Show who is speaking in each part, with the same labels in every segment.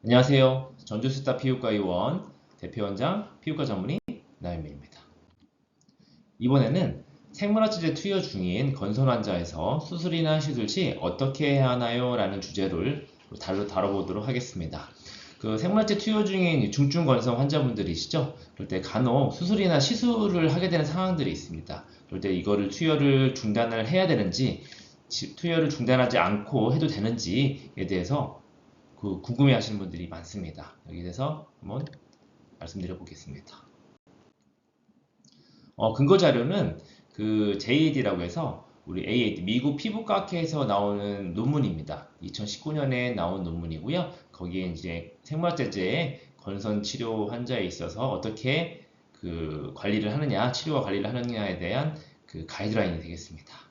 Speaker 1: 안녕하세요. 전주스타 피부과의원 대표원장 피부과 전문의 나윤미입니다. 이번에는 생물학제제 투여 중인 건선 환자에서 수술이나 시술 시 어떻게 해야 하나요? 라는 주제를 다뤄보도록 하겠습니다. 생물학제 투여 중인 중증 건선 환자분들이시죠? 그럴 때 간혹 수술이나 시술을 하게 되는 상황들이 있습니다. 그럴 때 이거를 투여를 중단을 해야 되는지, 투여를 중단하지 않고 해도 되는지에 대해서 궁금해 하시는 분들이 많습니다. 여기에 대해서 한번 말씀드려 보겠습니다. 근거 자료는 JAD라고 해서 우리 AAD 미국 피부과학회에서 나오는 논문입니다. 2019년에 나온 논문이고요. 거기에 이제 생물학제제의 건선 치료 환자에 있어서 어떻게 관리를 하느냐, 치료와 관리를 하느냐에 대한 가이드라인이 되겠습니다.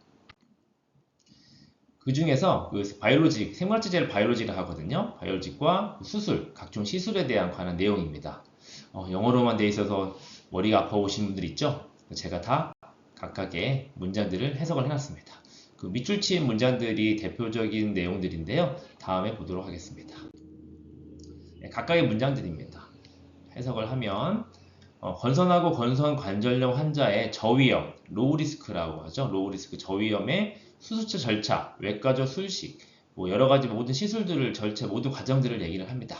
Speaker 1: 그 중에서 바이오로직, 생물학제제를 바이오로직이라 하거든요. 바이오로직과 수술, 각종 시술에 대한 관한 내용입니다. 영어로만 돼 있어서 머리가 아파오신 분들 있죠? 제가 다 각각의 문장들을 해석을 해놨습니다. 밑줄 치인 문장들이 대표적인 내용들인데요. 다음에 보도록 하겠습니다. 각각의 문장들입니다. 해석을 하면 건선하고 건선 관절염 환자의 저위험, 로우 리스크라고 하죠. 로우 리스크 저위험의 수술처 절차, 외과적 술식, 여러 가지 모든 시술들을 절차, 모든 과정들을 얘기를 합니다.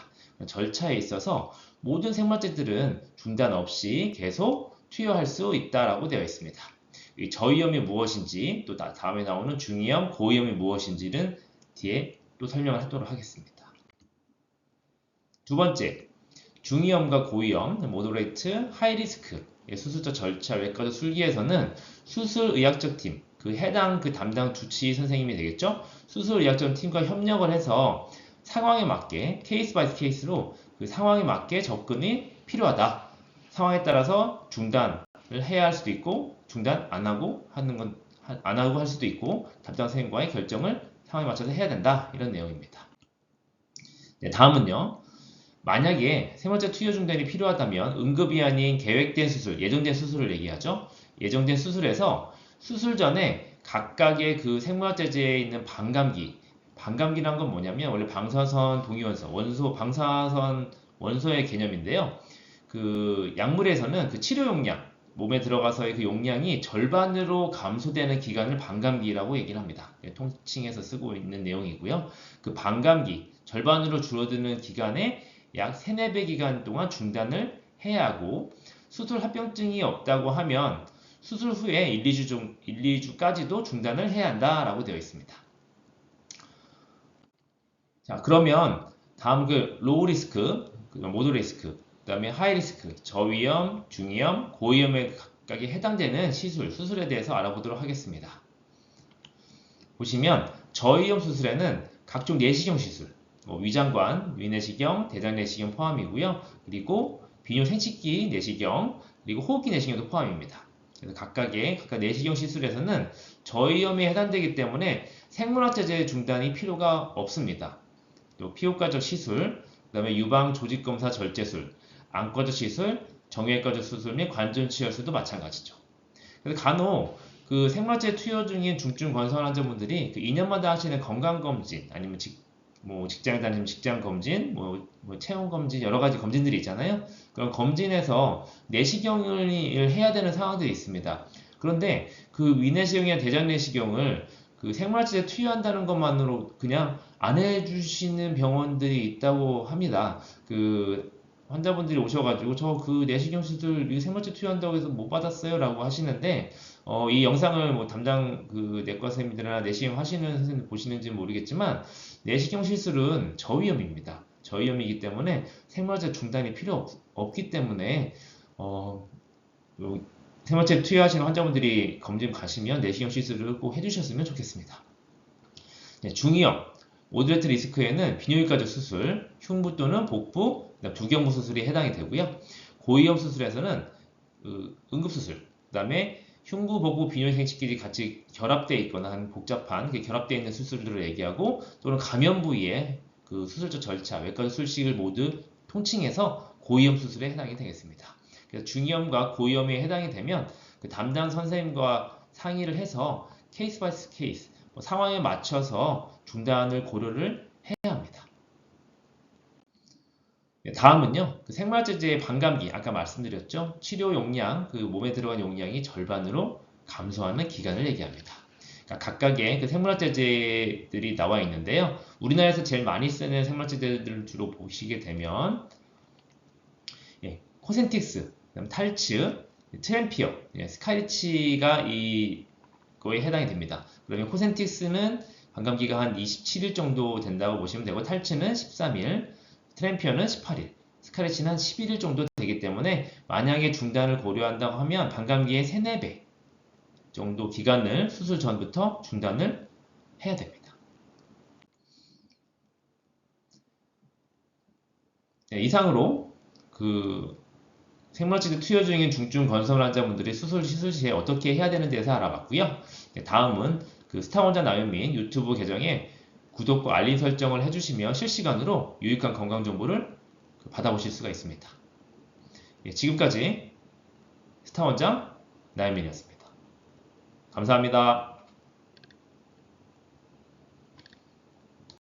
Speaker 1: 절차에 있어서 모든 생물학제들은 중단 없이 계속 투여할 수 있다라고 되어 있습니다. 이 저위험이 무엇인지, 또 다음에 나오는 중위험, 고위험이 무엇인지는 뒤에 또 설명을 하도록 하겠습니다. 두 번째, 중위험과 고위험, 모더레이트, 하이리스크, 수술처 절차, 외과적 술기에서는 수술의학적 팀, 해당 담당 주치 선생님이 되겠죠? 수술의학적 팀과 협력을 해서 상황에 맞게, 케이스 바이 케이스로 상황에 맞게 접근이 필요하다. 상황에 따라서 중단을 해야 할 수도 있고, 중단 안 하고 할 수도 있고, 담당 선생님과의 결정을 상황에 맞춰서 해야 된다. 이런 내용입니다. 네, 다음은요. 만약에 생물학제 투여 중단이 필요하다면 응급이 아닌 계획된 수술, 예정된 수술을 얘기하죠. 예정된 수술에서 수술 전에 각각의 생물학제제에 있는 반감기란 건 뭐냐면 원래 방사선 동위원소, 방사선 원소의 개념인데요. 약물에서는 치료 용량, 몸에 들어가서의 용량이 절반으로 감소되는 기간을 반감기라고 얘기를 합니다. 통칭해서 쓰고 있는 내용이고요. 반감기, 절반으로 줄어드는 기간에 약 3, 4배 기간 동안 중단을 해야 하고, 수술 합병증이 없다고 하면 수술 후에 1, 2주까지도 중단을 해야 한다라고 되어 있습니다. 자, 그러면 다음 로우 리스크, 모드 리스크, 그 다음에 하이 리스크, 저위험, 중위험, 고위험에 각각에 해당되는 수술에 대해서 알아보도록 하겠습니다. 보시면 저위험 수술에는 각종 내시경 시술, 위장관, 위내시경, 대장내시경 포함이고요. 그리고 비뇨 생식기 내시경, 그리고 호흡기 내시경도 포함입니다. 그래서 각각 내시경 시술에서는 저위험에 해당되기 때문에 생물학제제 중단이 필요가 없습니다. 또 피부과적 시술, 그 다음에 유방 조직검사 절제술, 안과적 시술, 정형외과적 수술 및 관절 치료술도 마찬가지죠. 그래서 간혹 생물학제 투여 중인 중증 건선 환자분들이 2년마다 하시는 건강검진, 아니면 직장에 다니면 직장검진, 체온검진, 여러 가지 검진들이 있잖아요. 그런 검진에서 내시경을 해야 되는 상황들이 있습니다. 그런데 위내시경이나 대장내시경을 생물학제제 투여한다는 것만으로 그냥 안 해주시는 병원들이 있다고 합니다. 환자분들이 오셔가지고 저 내시경 수술 생물학제 투여한다고 해서 못 받았어요 라고 하시는데, 이 영상을 담당 내과 선생님들이나 내시경 하시는 선생님들 보시는지 모르겠지만, 내시경 시술은 저위험입니다. 저위험이기 때문에 생물학제 중단이 필요 없기 때문에 생물학제 투여하시는 환자분들이 검진 가시면 내시경 시술을 꼭 해주셨으면 좋겠습니다. 네, 중위험, 모더레이트 리스크에는 비뇨기과적 수술, 흉부 또는 복부, 두경부 수술이 해당이 되고요. 고위험 수술에서는 응급수술, 그 다음에 흉부, 복부, 비뇨 생식기들이 같이 결합되어 있거나 한 복잡한 결합되어 있는 수술들을 얘기하고, 또는 감염 부위의 수술적 절차, 외과적 술식을 모두 통칭해서 고위험 수술에 해당이 되겠습니다. 그래서 중위험과 고위험에 해당이 되면 담당 선생님과 상의를 해서 케이스 바이 케이스, 상황에 맞춰서 중단을 고려를 해야 합니다. 다음은요, 그 생활제제의 반감기, 아까 말씀드렸죠? 치료 용량, 그 몸에 들어간 용량이 절반으로 감소하는 기간을 얘기합니다. 그러니까 각각의 그 생물학제제들이 나와 있는데요. 우리나라에서 제일 많이 쓰는 생물학제제들을 주로 보시게 되면, 코센틱스, 그다음 탈츠, 트램피어, 스카리치가 이거에 해당이 됩니다. 그러면 코센틱스는 반감기가 한 27일 정도 된다고 보시면 되고, 탈츠는 13일, 트램피어는 18일, 스카리치는 한 11일 정도 되기 때문에 만약에 중단을 고려한다고 하면 반감기의 3, 4배 정도 기간을 수술 전부터 중단을 해야 됩니다. 네, 이상으로 그 생물치료 투여 중인 중증 건설 환자분들이 수술 시술 시에 어떻게 해야 되는 데서 알아봤고요. 네, 다음은 그 스타원자 나윤민 유튜브 계정에 구독과 알림 설정을 해주시면 실시간으로 유익한 건강 정보를 받아보실 수가 있습니다. 예, 지금까지 스타원장 나윤민이었습니다. 감사합니다.